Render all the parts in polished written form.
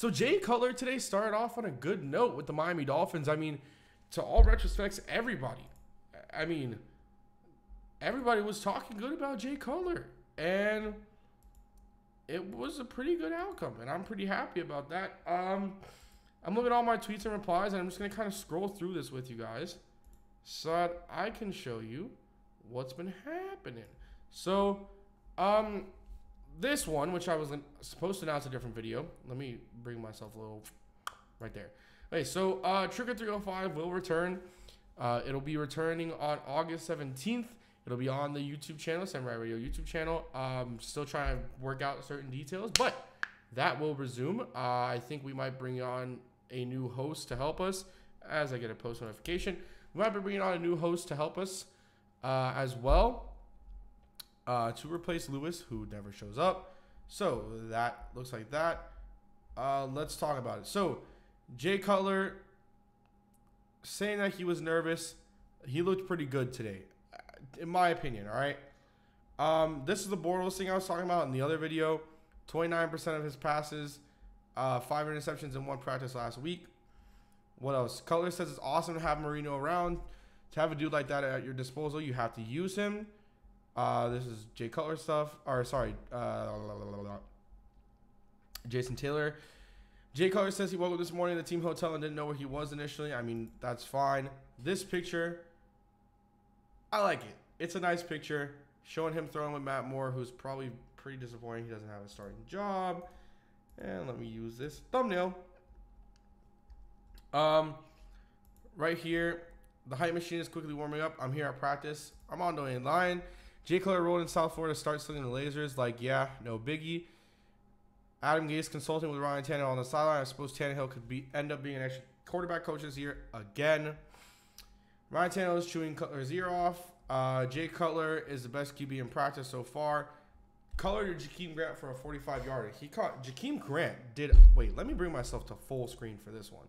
So Jay Cutler today started off on a good note with the Miami Dolphins. I mean, to all retrospects, everybody was talking good about Jay Cutler. And it was a pretty good outcome, and I'm pretty happy about that. I'm looking at all my tweets and replies, and I'm just going to kind of scroll through this with you guys so that I can show you what's been happening. So, this one, which I was supposed to announce a different video. Let me bring myself a little right there. Okay, so Trigger 305 will return. It'll be returning on August 17th. It'll be on the YouTube channel, Samurai Radio YouTube channel. Still trying to work out certain details, but that will resume. I think we might bring on a new host to help us as I get a post notification. We might be bringing on a new host to help us as well to replace Lewis, who never shows up. So that looks like that. Let's talk about it. So Jay Cutler saying that he was nervous. He looked pretty good today, in my opinion, all right? This is the Bortles thing I was talking about in the other video. 29% of his passes, 5 interceptions in one practice last week. What else? Cutler says it's awesome to have Marino around. To have a dude like that at your disposal, you have to use him. This is Jay Cutler stuff. Or, sorry, Jason Taylor. Jay Cutler says he woke up this morning at the team hotel and didn't know where he was initially. I mean, that's fine. This picture, I like it. It's a nice picture showing him throwing with Matt Moore, who's probably pretty disappointing. He doesn't have a starting job. And let me use this thumbnail. Right here, the hype machine is quickly warming up. I'm here at practice. I'm on the way in line. Jay Cutler rolled in South Florida to start slinging the lasers. Like, yeah, no biggie. Adam Gase consulting with Ryan Tannehill on the sideline. I suppose Tannehill could end up being an extra quarterback coach this year again. Ryan Tannehill is chewing Cutler's ear off. Jay Cutler is the best QB in practice so far. Cutler to Jakeem Grant for a 45-yarder. He caught Jakeem Grant did. Wait, let me bring myself to full screen for this one.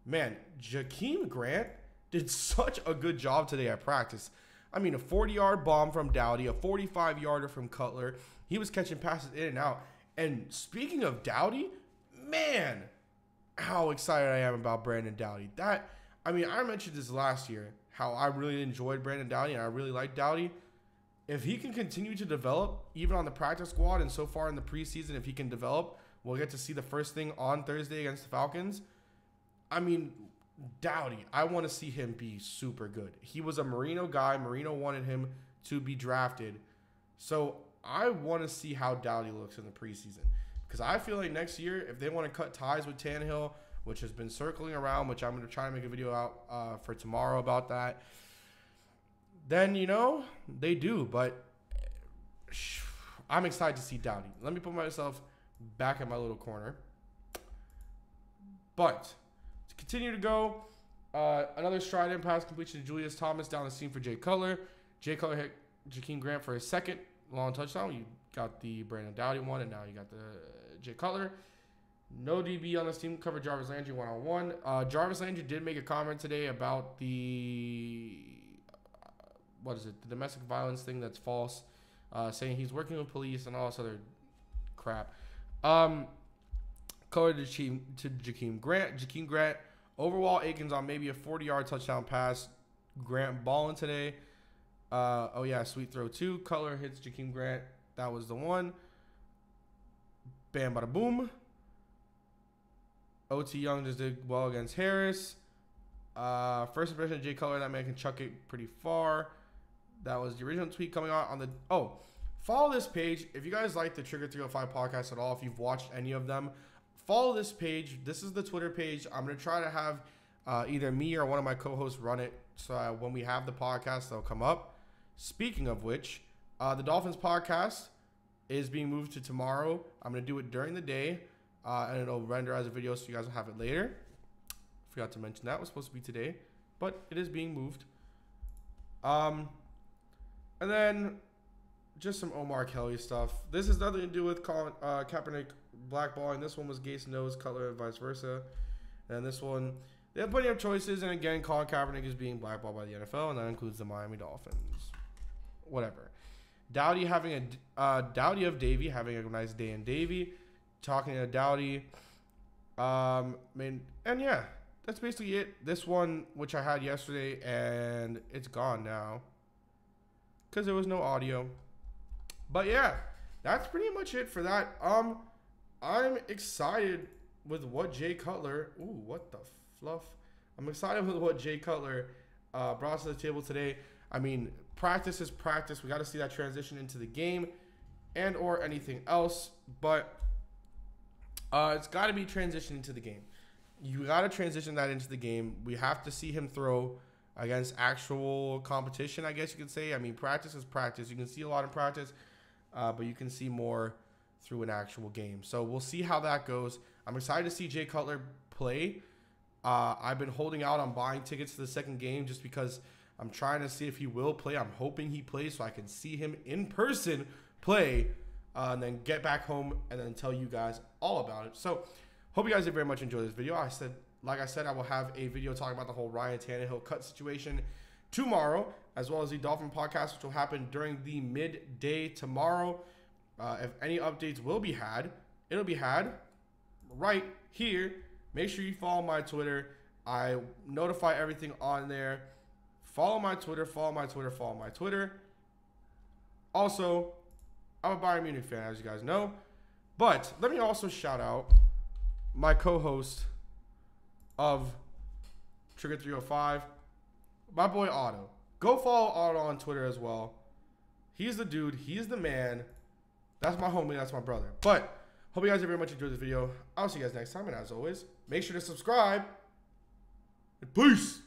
Man, Jakeem Grant did such a good job today at practice. I mean, a 40-yard bomb from Dowdy, a 45-yarder from Cutler. He was catching passes in and out. And speaking of Dowdy, man, how excited I am about Brandon Dowdy. I mentioned this last year, how I really enjoyed Brandon Dowdy and I really like Dowdy. If he can continue to develop, even on the practice squad and so far in the preseason, if he can develop, we'll get to see the first thing on Thursday against the Falcons. I mean, Dowdy, I want to see him be super good. He was a Marino guy. Marino wanted him to be drafted. So I want to see how Dowdy looks in the preseason. Because I feel like next year, if they want to cut ties with Tannehill, which has been circling around, which I'm going to try to make a video out for tomorrow about that, then, they do. But I'm excited to see Dowdy. Let me put myself back in my little corner. But to continue to go, another stride in pass completion to Julius Thomas down the seam for Jay Cutler. Jay Cutler hit Jakeem Grant for his second long touchdown. You got the Brandon Dowdy one, and now you got the Jay Cutler. No DB on this team. Covered Jarvis Landry one-on-one. Jarvis Landry did make a comment today about the the domestic violence thing that's false, saying he's working with police and all this other crap. Cutler to Jakeem Grant. Jakeem Grant overall Aikens on maybe a 40-yard touchdown pass. Grant balling today. Oh yeah, sweet throw too. Cutler hits Jakeem Grant. That was the one. Bam, bada boom. O.T. Young just did well against Harris. First impression of Jay Cutler, that man can chuck it pretty far. That was the original tweet coming out on the... Oh, follow this page. If you guys like the Trigger 305 podcast at all, if you've watched any of them, follow this page. This is the Twitter page. I'm going to try to have either me or one of my co-hosts run it, so when we have the podcast, they'll come up. Speaking of which, the Dolphins podcast is being moved to tomorrow. I'm going to do it during the day, and it'll render as a video, so you guys will have it later. Forgot to mention that. It was supposed to be today, but it is being moved. And then just some Omar Kelly stuff. This has nothing to do with Kaepernick blackballing. This one was Gase knows Cutler and vice versa. And this one, they have plenty of choices. And again, Colin Kaepernick is being blackballed by the NFL, and that includes the Miami Dolphins. Whatever. Dowdy of Davie having a nice day in Davie. Talking to Dowdy. And yeah, that's basically it. This one, which I had yesterday, and it's gone now because there was no audio. But yeah, that's pretty much it for that. I'm excited with what Jay Cutler. Ooh, what the fluff? I'm excited with what Jay Cutler brought to the table today. I mean, practice is practice. We got to see that transition into the game and or anything else. But it's got to be transitioned into the game. You got to transition that into the game. We have to see him throw against actual competition, I guess you could say. I mean, practice is practice. You can see a lot in practice, but you can see more through an actual game. So we'll see how that goes. I'm excited to see Jay Cutler play. I've been holding out on buying tickets to the second game just because I'm trying to see if he will play. I'm hoping he plays so I can see him in person play and then get back home and then tell you guys all about it. So hope you guys did very much enjoy this video. Like I said, I will have a video talking about the whole Ryan Tannehill cut situation tomorrow, as well as the Dolphin podcast, which will happen during the midday tomorrow. If any updates will be had, it'll be had right here. Make sure you follow my Twitter. I notify everything on there. Follow my Twitter, follow my Twitter, follow my Twitter. Also, I'm a Bayern Munich fan, as you guys know. But let me also shout out my co-host of Trigger 305, my boy Otto. Go follow Otto on Twitter as well. He's the dude. He's the man. That's my homie. That's my brother. But hope you guys very much enjoyed this video. I'll see you guys next time. And as always, make sure to subscribe. And peace.